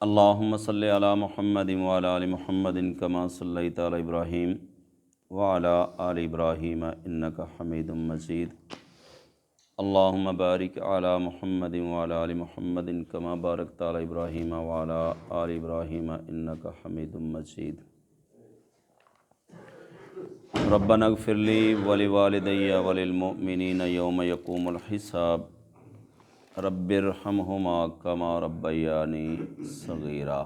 اللہم صلی علی محمد وعلی آل محمد کما صلیت علی ابراہیم وعلی آل ابراہیم انک حمید مجید۔ اللہم بارک علی محمد وعلی آل محمد کما بارکت علی ابراہیم وعلی آل ابراہیم انک حمید مجید۔ ربنا اغفر لی ولوالدی وللمؤمنین یوم یقوم الحساب رب ارحمہما کما ربیانی صغیرا۔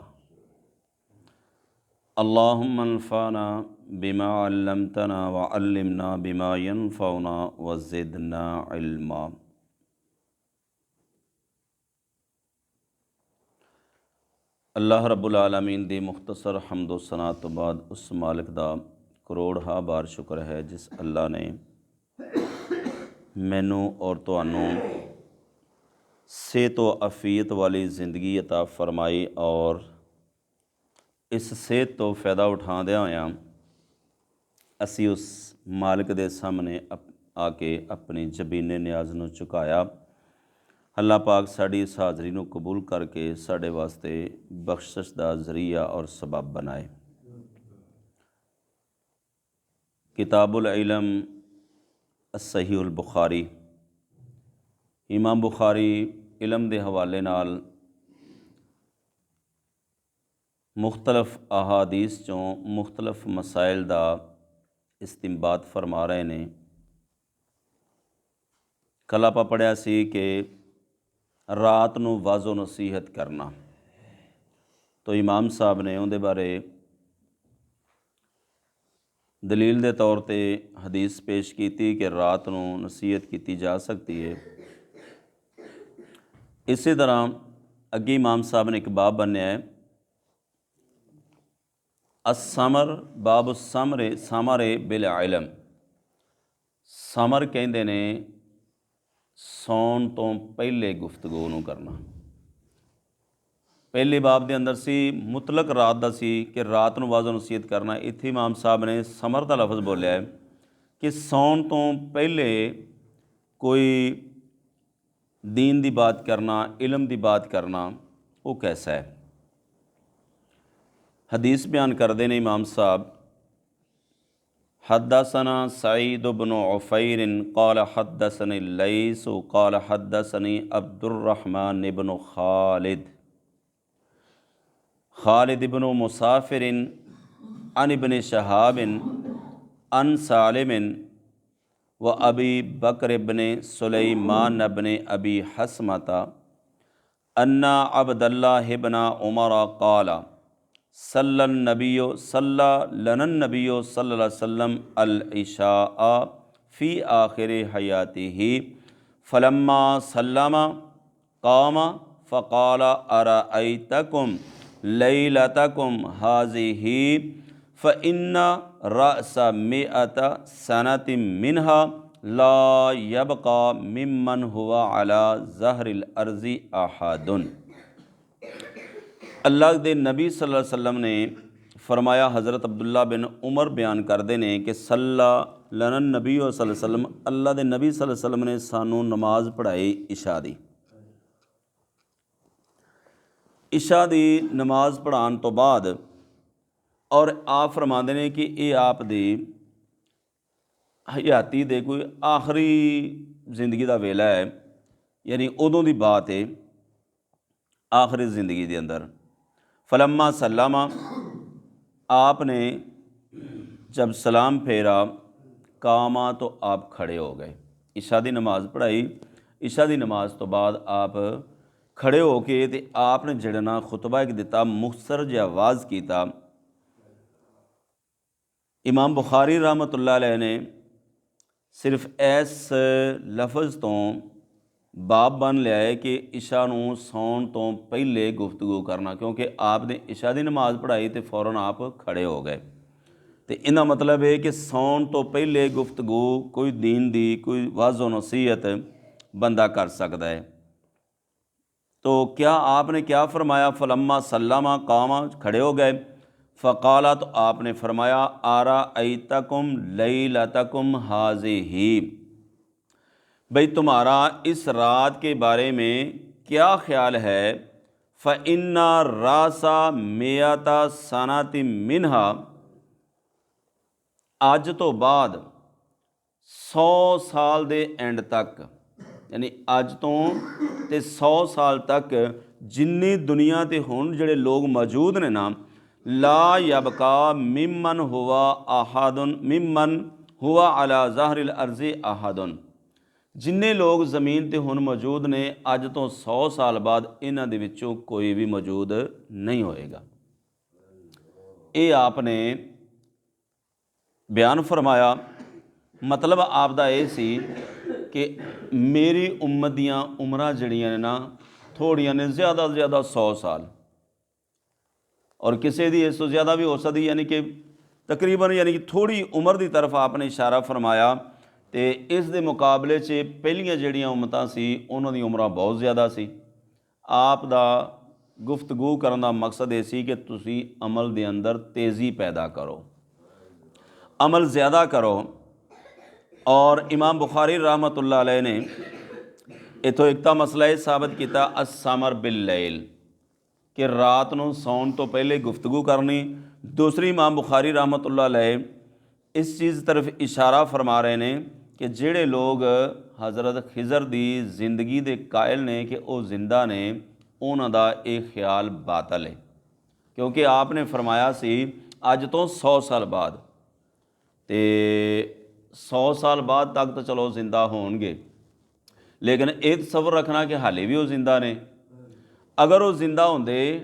اللہم انفعنا بما علمتنا وعلمنا بما ینفعنا وزدنا علما۔ اللہ رب العالمین دی مختصر حمد و ثنا تو بعد اس مالک دا کروڑ ہا بار شکر ہے جس اللہ نے مینوں اور تانوں صحت و عافیت والی زندگی عطا فرمائی، اور اس صحت تو فائدہ اٹھاندیاں ہویاں اسی اس مالک دے سامنے آ کے اپنی جبین نیاز نو چکایا۔ اللہ پاک ساڈی اس حاضری نو قبول کر کے ساڈے واسطے بخشش دا ذریعہ اور سبب بنائے۔ کتاب العلم الصحیح البخاری، امام بخاری علم دے حوالے نال مختلف احادیث چوں مختلف مسائل دا استنباط فرما رہے نے۔ کل آپ پڑھیا سی کہ رات نو واض و نصیحت کرنا، تو امام صاحب نے اون دے بارے دلیل دے طور تے حدیث پیش کیتی کہ رات نو نصیحت کیتی جا سکتی ہے۔ اسی طرح اگے امام صاحب نے ایک باب بنیا ہے، السمر باب السمر بالعلم۔ سمر کہندے نے سون تو پہلے گفتگو نو کرنا۔ پہلے باب دے اندر سی مطلق رات دا سی کہ رات نو واض و نصیحت کرنا، اتھے امام صاحب نے سمر دا لفظ بولیا ہے کہ سون تو پہلے کوئی دین دی بات کرنا، علم دی بات کرنا، وہ کیسا ہے؟ حدیث بیان کردے نے امام صاحب، حدثنا سعید بن عفیر قال حدثنی اللیث قال حدثنی عبد الرحمن بن خالد بن مسافر عن ابن شہاب عن سالم و ابی بکر بن سلیمان بن ابی حسمۃ ان عبد اللہ بن عمر قال صلی لنا النبی صلی اللہ علیہ وسلم العشاء فی آخر حیاتہ فلما سلم قام فقال ارأیتکم لیلتکم ہذہ فإن رأس مئۃ سنۃ منها لا یبقى ممن هو على ظہر الارض احد۔ اللہ دے نبی صلی اللہ علیہ وسلم نے فرمایا، حضرت عبداللہ بن عمر بیان کردے نے کہ صلی لنا النبی صلی اللہ علیہ وسلم، اللہ دے نبی صلی اللہ علیہ وسلم نے سانوں نماز پڑھائی عشاء دی۔ عشاء دی نماز پڑھان تو بعد اور آپ فرماندے نے کہ یہ آپ دی حیاتی دے کوئی آخری زندگی دا ویلا ہے، یعنی ادوں دی بات ہے آخری زندگی دے اندر۔ فلما سلم، آپ نے جب سلام پھیرا، قاما تو آپ کھڑے ہو گئے۔ عشاء دی نماز پڑھائی، عشاء دی نماز تو بعد آپ کھڑے ہو کے تے آپ نے جڑنا خطبہ ایک دیتا، مختصر جہا واز کیتا۔ امام بخاری رحمۃ اللہ علیہ نے صرف اس لفظ تو باب بن لیا ہے کہ عشاء نو سون تو پہلے گفتگو کرنا، کیونکہ آپ نے عشاء دی نماز پڑھائی تو فوراً آپ کھڑے ہو گئے، تو انہا مطلب ہے کہ سون تو پہلے گفتگو کوئی دین دی کوئی واض و نصیحت بندہ کر سکتا ہے۔ تو کیا آپ نے کیا فرمایا؟ فلما سلم قام، کھڑے ہو گئے، فقالا، تو آپ نے فرمایا، ارأیتکم لیلتکم ہذہ، بھئی تمہارا اس رات کے بارے میں کیا خیال ہے؟ فَإِنَّ رَاسَ مِئَةَ سَنَةٍ مِنْهَا، ਅੱਜ ਤੋਂ ਬਾਅਦ 100 ਸਾਲ ਦੇ ਐਂਡ ਤੱਕ, ਯਾਨੀ ਅੱਜ ਤੋਂ ਤੇ 100 ਸਾਲ ਤੱਕ ਜਿੰਨੀ ਦੁਨੀਆ ਤੇ ਹੁਣ ਜਿਹੜੇ ਲੋਕ ਮੌਜੂਦ ਨੇ ਨਾ, ਲਾ ਯਬਕਾ ਮਿਮਨ ਹੁਆ ਅਲਾ ਜ਼ਾਹਰਿਲ ਅਰਜ਼ੀ ਅਹਦੁਨ, ਜਿੰਨੇ ਲੋਕ ਜ਼ਮੀਨ ਤੇ ਹੁਣ ਮੌਜੂਦ ਨੇ ਅੱਜ ਤੋਂ 100 ਸਾਲ ਬਾਅਦ ਇਹਨਾਂ ਦੇ ਵਿੱਚੋਂ ਕੋਈ ਵੀ ਮੌਜੂਦ ਨਹੀਂ ਹੋਏਗਾ। ਇਹ ਆਪ ਨੇ ਬਿਆਨ ਫਰਮਾਇਆ। ਮਤਲਬ ਆਪ ਦਾ ਇਹ ਸੀ ਕਿ ਮੇਰੀ ਉਮਤ ਦੀਆਂ ਉਮਰਾਂ ਜਿਹੜੀਆਂ ਨੇ ਨਾ ਥੋੜ੍ਹੀਆਂ ਨੇ, ਜ਼ਿਆਦਾ ਤੋਂ ਜ਼ਿਆਦਾ 100 ਸਾਲ, ਔਰ ਕਿਸੇ ਦੀ ਇਸ ਤੋਂ ਜ਼ਿਆਦਾ ਵੀ ਹੋ ਸਕਦੀ, ਯਾਨੀ ਕਿ ਤਕਰੀਬਨ ਯਾਨੀ ਕਿ ਥੋੜ੍ਹੀ ਉਮਰ ਦੀ ਤਰਫ ਆਪ ਨੇ ਇਸ਼ਾਰਾ ਫਰਮਾਇਆ। ਅਤੇ ਇਸ ਦੇ ਮੁਕਾਬਲੇ 'ਚ ਪਹਿਲੀਆਂ ਜਿਹੜੀਆਂ ਉਮਤਾਂ ਸੀ ਉਹਨਾਂ ਦੀਆਂ ਉਮਰਾਂ ਬਹੁਤ ਜ਼ਿਆਦਾ ਸੀ। ਆਪ ਦਾ ਗੁਫ਼ਤਗੂ ਕਰਨ ਦਾ ਮਕਸਦ ਇਹ ਸੀ ਕਿ ਤੁਸੀਂ ਅਮਲ ਦੇ ਅੰਦਰ ਤੇਜ਼ੀ ਪੈਦਾ ਕਰੋ, ਅਮਲ ਜ਼ਿਆਦਾ ਕਰੋ। ਔਰ ਇਮਾਮ ਬੁਖਾਰੀ ਰਹਿਮਤੁல்லாਹ ਅਲੈਹ ਨੇ ਇੱਥੋਂ ਇੱਕ ਤਾਂ ਮਸਲਾ ਇਹ ਸਾਬਤ ਕੀਤਾ ਅਸਮਰ ਬਿਲ-ਲੈਲ, ਕਿ ਰਾਤ ਨੂੰ ਸੌਣ ਤੋਂ ਪਹਿਲੇ ਗੁਫ਼ਤਗੂ ਕਰਨੀ। ਦੂਸਰੀ ਇਮਾਮ ਬੁਖਾਰੀ ਰਹਿਮਤੁல்லாਹ ਅਲੈਹ ਇਸ ਚੀਜ਼ ਤਰਫ ਇਸ਼ਾਰਾ ਫਰਮਾ ਰਹੇ ਨੇ ਕਿ ਜਿਹੜੇ ਲੋਕ ਹਜ਼ਰਤ ਖਿਜ਼ਰ ਦੀ ਜ਼ਿੰਦਗੀ ਦੇ ਕਾਇਲ ਨੇ ਕਿ ਉਹ ਜ਼ਿੰਦਾ ਨੇ, ਉਹਨਾਂ ਦਾ ਇਹ ਖਿਆਲ ਬਾਤਲ ਹੈ, ਕਿਉਂਕਿ ਆਪ ਨੇ ਫਰਮਾਇਆ ਸੀ ਅੱਜ ਤੋਂ 100 ਸਾਲ ਬਾਅਦ, ਅਤੇ 100 ਸਾਲ ਬਾਅਦ ਤੱਕ ਤਾਂ ਚਲੋ ਜ਼ਿੰਦਾ ਹੋਣਗੇ, ਲੇਕਿਨ ਇਹ ਤਸੱਵੁਰ ਰੱਖਣਾ ਕਿ ਹਾਲੇ ਵੀ ਉਹ ਜ਼ਿੰਦਾ ਨੇ। ਅਗਰ ਉਹ ਜ਼ਿੰਦਾ ਹੁੰਦੇ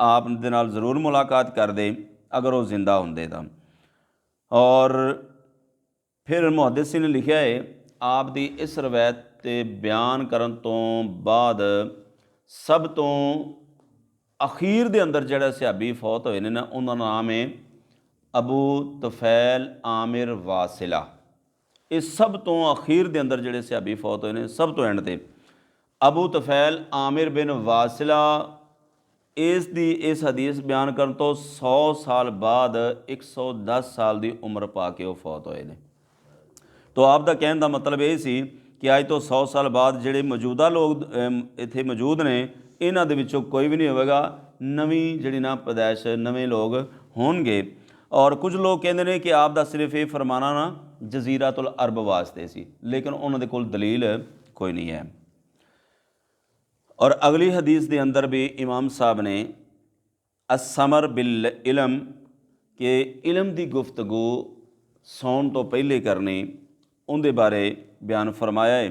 ਆਪ ਦੇ ਨਾਲ ਜ਼ਰੂਰ ਮੁਲਾਕਾਤ ਕਰਦੇ ਅਗਰ ਉਹ ਜ਼ਿੰਦਾ ਹੁੰਦੇ ਤਾਂ। ਔਰ ਫਿਰ ਮੁਹੱਦਿਸਿਨ ਨੇ ਲਿਖਿਆ ਹੈ, ਆਪ ਦੀ ਇਸ ਰਵਾਇਤ 'ਤੇ ਬਿਆਨ ਕਰਨ ਤੋਂ ਬਾਅਦ ਸਭ ਤੋਂ ਅਖੀਰ ਦੇ ਅੰਦਰ ਜਿਹੜਾ ਸਿਹਾਬੀ ਫੌਤ ਹੋਏ ਨੇ ਨਾ, ਉਹਨਾਂ ਦਾ ਨਾਮ ਹੈ ਅਬੂ ਤੁਫੈਲ ਆਮਿਰ ਵਾਸਿਲਾ। ਇਹ ਸਭ ਤੋਂ ਅਖੀਰ ਦੇ ਅੰਦਰ ਜਿਹੜੇ ਸਿਹਾਬੀ ਫੌਤ ਹੋਏ ਨੇ, ਸਭ ਤੋਂ ਐਂਡ 'ਤੇ ਅਬੂ ਤੁਫੈਲ ਆਮਿਰ ਬਿਨ ਵਾਸਿਲਾ, ਇਸ ਹਦੀਸ ਬਿਆਨ ਕਰਨ ਤੋਂ 100 ਸਾਲ ਬਾਅਦ 110 ਸਾਲ ਦੀ ਉਮਰ ਪਾ ਕੇ ਉਹ ਫੌਤ ਹੋਏ ਨੇ। ਤੋ ਆਪ ਦਾ ਕਹਿਣ ਦਾ ਮਤਲਬ ਇਹ ਸੀ ਕਿ ਅੱਜ ਤੋਂ 100 ਸਾਲ ਬਾਅਦ ਜਿਹੜੇ ਮੌਜੂਦਾ ਲੋਕ ਇੱਥੇ ਮੌਜੂਦ ਨੇ, ਇਹਨਾਂ ਦੇ ਵਿੱਚੋਂ ਕੋਈ ਵੀ ਨਹੀਂ ਹੋਵੇਗਾ, ਨਵੀਂ ਜਿਹੜੀ ਨਾ ਪੈਦਾਇਸ਼, ਨਵੇਂ ਲੋਕ ਹੋਣਗੇ। ਔਰ ਕੁਝ ਲੋਕ ਕਹਿੰਦੇ ਨੇ ਕਿ ਆਪ ਦਾ ਸਿਰਫ ਇਹ ਫਰਮਾਨਾ ਨਾ ਜਜ਼ੀਰਾਤੁਲ ਅਰਬ ਵਾਸਤੇ ਸੀ, ਲੇਕਿਨ ਉਹਨਾਂ ਦੇ ਕੋਲ ਦਲੀਲ ਕੋਈ ਨਹੀਂ ਹੈ। ਔਰ ਅਗਲੀ ਹਦੀਸ ਦੇ ਅੰਦਰ ਵੀ ਇਮਾਮ ਸਾਹਿਬ ਨੇ ਅਸਮਰ ਬਿਲ ਇਲਮ, ਕਿ ਇਲਮ ਦੀ ਗੁਫ਼ਤਗੂ ਸੌਣ ਤੋਂ ਪਹਿਲੇ ਕਰਨੀ, ਉਹਦੇ ਬਾਰੇ ਬਿਆਨ ਫਰਮਾਇਆ ਹੈ।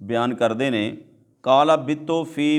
ਬਿਆਨ ਕਰਦੇ ਨੇ, ਕਾਲਾ ਬਿਤੋ ਫੀ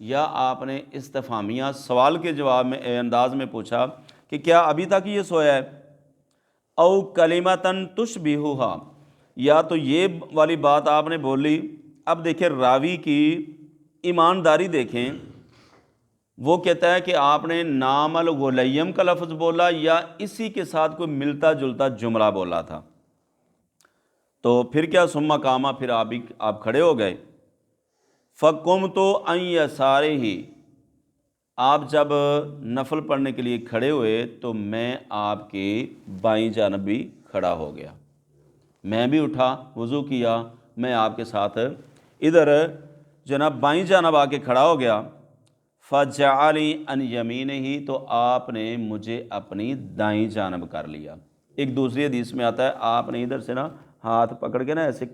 یا آپ نے استفہامیہ سوال کے جواب میں انداز میں پوچھا کہ کیا ابھی تک یہ سویا ہے؟ او کلمتن تشبہھا، یا تو یہ والی بات آپ نے بولی۔ اب دیکھیں راوی کی ایمانداری دیکھیں، وہ کہتا ہے کہ آپ نے نام الغلیم کا لفظ بولا یا اسی کے ساتھ کوئی ملتا جلتا جملہ بولا تھا۔ تو پھر کیا ثم قام، پھر آپ کھڑے ہو گئے۔ فقمت عن یسارہ، آپ جب نفل پڑھنے کے لیے کھڑے ہوئے تو میں آپ کے بائیں جانب بھی کھڑا ہو گیا، میں بھی اٹھا، وضو کیا، میں آپ کے ساتھ ادھر جناب بائیں جانب آ کے کھڑا ہو گیا۔ فجعلی عن یمینہ، تو آپ نے مجھے اپنی دائیں جانب کر لیا۔ ایک دوسری حدیث میں آتا ہے آپ نے ادھر سے نا ہاتھ پکڑ کے نا ایسے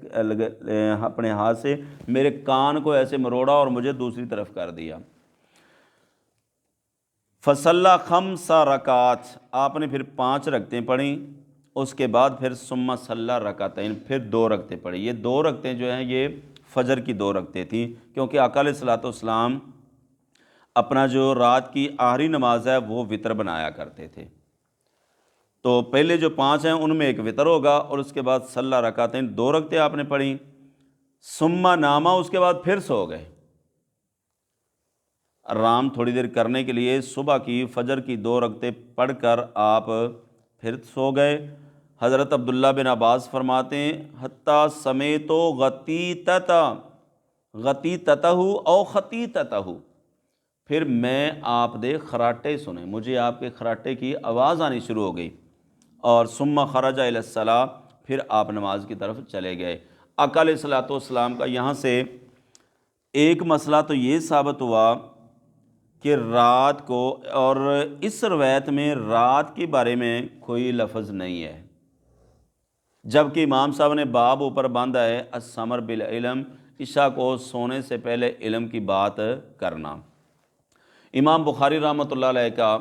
اپنے ہاتھ سے میرے کان کو ایسے مروڑا اور مجھے دوسری طرف کر دیا۔ فصلی خمس رکعات، آپ نے پھر 5 رکعتیں پڑھیں، اس کے بعد پھر ثم صلی رکعتین، پھر 2 رکعتیں پڑھی۔ یہ 2 رکعتیں جو ہیں یہ فجر کی 2 رکعتیں تھیں، کیونکہ آقا علیہ الصلوۃ والسلام اپنا جو رات کی آخری نماز ہے وہ وطر بنایا کرتے تھے۔ تو پہلے جو 5 ہیں ان میں ایک وطر ہوگا، اور اس کے بعد صلی رکعتین 2 رکعتیں آپ نے پڑھیں۔ ثم ناما، اس کے بعد پھر سو گئے، آرام تھوڑی دیر کرنے کے لیے صبح کی فجر کی 2 رکعتیں پڑھ کر آپ پھر سو گئے۔ حضرت عبداللہ بن عباس فرماتے ہیں حتیٰ سمیت غطیتتہ او خطیتتہ، پھر میں آپ دے خراٹے سنے، مجھے آپ کے خراٹے کی آواز آنی شروع ہو گئی، اور ثم خرج الی الصلاۃ، پھر آپ نماز کی طرف چلے گئے۔ آقا علیہ الصلوۃ والسلام کا یہاں سے ایک مسئلہ تو یہ ثابت ہوا کہ رات کو، اور اس روایت میں رات کے بارے میں کوئی لفظ نہیں ہے، جبکہ امام صاحب نے باب اوپر باندھا ہے السمر بالعلم، عشاء کو سونے سے پہلے علم کی بات کرنا۔ امام بخاری رحمۃ اللہ علیہ کا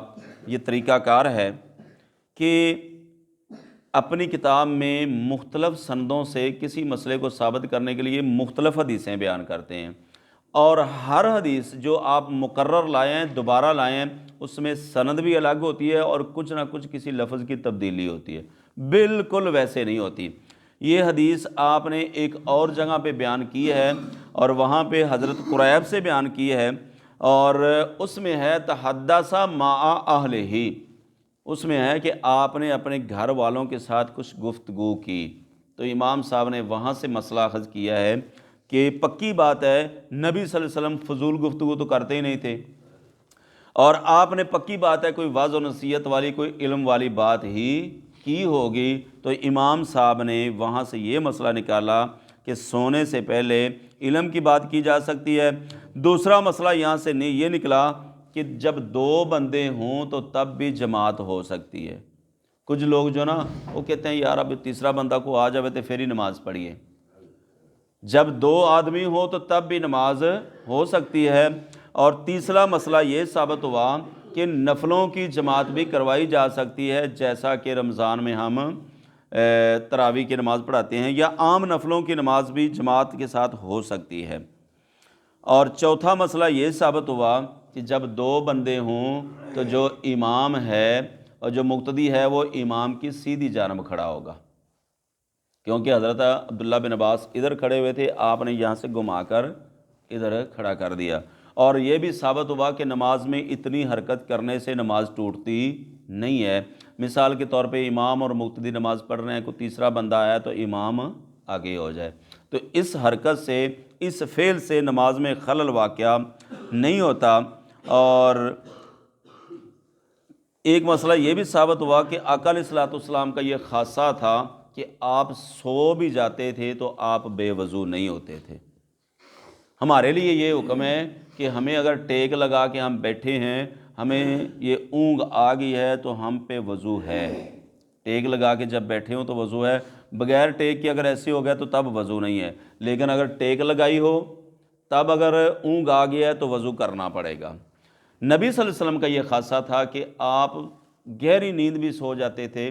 یہ طریقہ کار ہے کہ اپنی کتاب میں مختلف سندوں سے کسی مسئلے کو ثابت کرنے کے لیے مختلف حدیثیں بیان کرتے ہیں، اور ہر حدیث جو آپ مقرر لائے ہیں، دوبارہ لائے ہیں، اس میں سند بھی الگ ہوتی ہے اور کچھ نہ کچھ کسی لفظ کی تبدیلی ہوتی ہے، بالکل ویسے نہیں ہوتی۔ یہ حدیث آپ نے ایک اور جگہ پہ بیان کی ہے، اور وہاں پہ حضرت قریب سے بیان کی ہے، اور اس میں ہے تحدث مع اہلہ، اس میں ہے کہ آپ نے اپنے گھر والوں کے ساتھ کچھ گفتگو کی۔ تو امام صاحب نے وہاں سے مسئلہ اخذ کیا ہے کہ پکی بات ہے نبی صلی اللہ علیہ وسلم فضول گفتگو تو کرتے ہی نہیں تھے، اور آپ نے پکی بات ہے کوئی وعظ و نصیحت والی، کوئی علم والی بات ہی کی ہوگی۔ تو امام صاحب نے وہاں سے یہ مسئلہ نکالا کہ سونے سے پہلے علم کی بات کی جا سکتی ہے۔ دوسرا مسئلہ یہاں سے یہ نکلا کہ جب 2 بندے ہوں تو تب بھی جماعت ہو سکتی ہے۔ کچھ لوگ جو نا وہ کہتے ہیں یار اب تیسرا بندہ کو آ جاوے تو پھر ہی نماز پڑھیے، جب 2 آدمی ہو تو تب بھی نماز ہو سکتی ہے۔ اور تیسرا مسئلہ یہ ثابت ہوا کہ نفلوں کی جماعت بھی کروائی جا سکتی ہے، جیسا کہ رمضان میں ہم تراویح کی نماز پڑھاتے ہیں، یا عام نفلوں کی نماز بھی جماعت کے ساتھ ہو سکتی ہے۔ اور چوتھا مسئلہ یہ ثابت ہوا کہ جب 2 بندے ہوں تو جو امام ہے اور جو مقتدی ہے وہ امام کی سیدھی جانب کھڑا ہوگا، کیونکہ حضرت عبداللہ بن عباس ادھر کھڑے ہوئے تھے، آپ نے یہاں سے گھما کر ادھر کھڑا کر دیا۔ اور یہ بھی ثابت ہوا کہ نماز میں اتنی حرکت کرنے سے نماز ٹوٹتی نہیں ہے۔ مثال کے طور پہ امام اور مقتدی نماز پڑھ رہے ہیں، کوئی تیسرا بندہ آیا تو امام آگے ہو جائے، تو اس حرکت سے، اس فعل سے نماز میں خلل واقعہ نہیں ہوتا۔ اور ایک مسئلہ یہ بھی ثابت ہوا کہ آقا علیہ الصلوۃ والسلام کا یہ خاصہ تھا کہ آپ سو بھی جاتے تھے تو آپ بے وضو نہیں ہوتے تھے۔ ہمارے لیے یہ حکم ہے کہ ہمیں اگر ٹیک لگا کے ہم بیٹھے ہیں، ہمیں یہ اونگ آ گئی ہے تو ہم پہ وضو ہے، ٹیک لگا کے جب بیٹھے ہوں تو وضو ہے، بغیر ٹیک کے اگر ایسے ہو گیا تو تب وضو نہیں ہے، لیکن اگر ٹیک لگائی ہو تب اگر اونگ آ گیا ہے تو وضو کرنا پڑے گا۔ نبی صلی اللہ علیہ وسلم کا یہ خاصہ تھا کہ آپ گہری نیند بھی سو جاتے تھے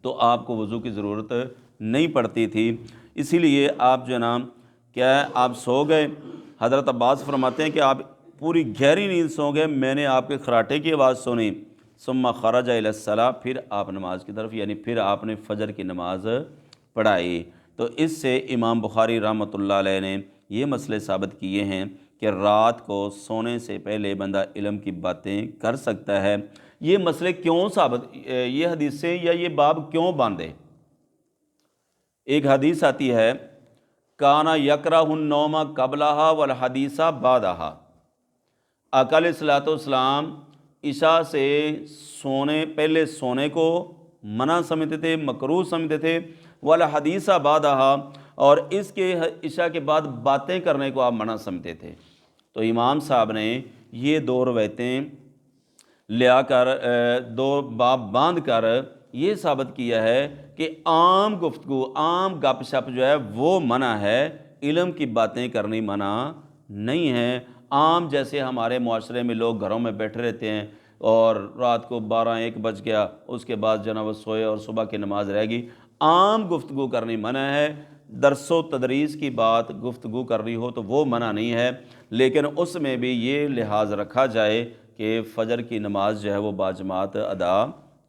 تو آپ کو وضو کی ضرورت نہیں پڑتی تھی، اسی لیے آپ جو ہے نا کیا ہے آپ سو گئے۔ حضرت عباس فرماتے ہیں کہ آپ پوری گہری نیند سو گئے، میں نے آپ کے خراٹے کی آواز سنی، ثم خرج الی الصلاۃ، پھر آپ نماز کی طرف، یعنی پھر آپ نے فجر کی نماز پڑھائی۔ تو اس سے امام بخاری رحمۃ اللہ علیہ نے یہ مسئلے ثابت کیے ہیں کہ رات کو سونے سے پہلے بندہ علم کی باتیں کر سکتا ہے۔ یہ مسئلے کیوں ثابت، یہ حدیثیں یا یہ باب کیوں باندھے؟ ایک حدیث آتی ہے، کانا یکرہ النوم قبلہا والحدیث بعدہا، آقا علیہ الصلوۃ والسلام عشاء سے پہلے سونے کو منع سمجھتے تھے، مکروہ سمجھتے تھے، والحدیث بعدہا، اور اس کے عشاء کے بعد باتیں کرنے کو آپ منع سمجھتے تھے۔ تو امام صاحب نے یہ دو روایتیں لیا کر، دو باب باندھ کر یہ ثابت کیا ہے کہ عام گفتگو، عام گپ شپ جو ہے وہ منع ہے، علم کی باتیں کرنی منع نہیں ہے۔ عام جیسے ہمارے معاشرے میں لوگ گھروں میں بیٹھے رہتے ہیں اور رات کو 12-1 بج گیا، اس کے بعد جناب وہ سوئے اور صبح کی نماز رہ گئی، عام گفتگو کرنی منع ہے۔ درس و تدریس کی بات گفتگو کر رہی ہو تو وہ منع نہیں ہے، لیکن اس میں بھی یہ لحاظ رکھا جائے کہ فجر کی نماز جو ہے وہ باجماعت ادا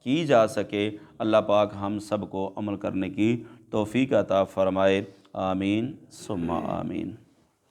کی جا سکے۔ اللہ پاک ہم سب کو عمل کرنے کی توفیق عطا فرمائے، آمین ثم آمین۔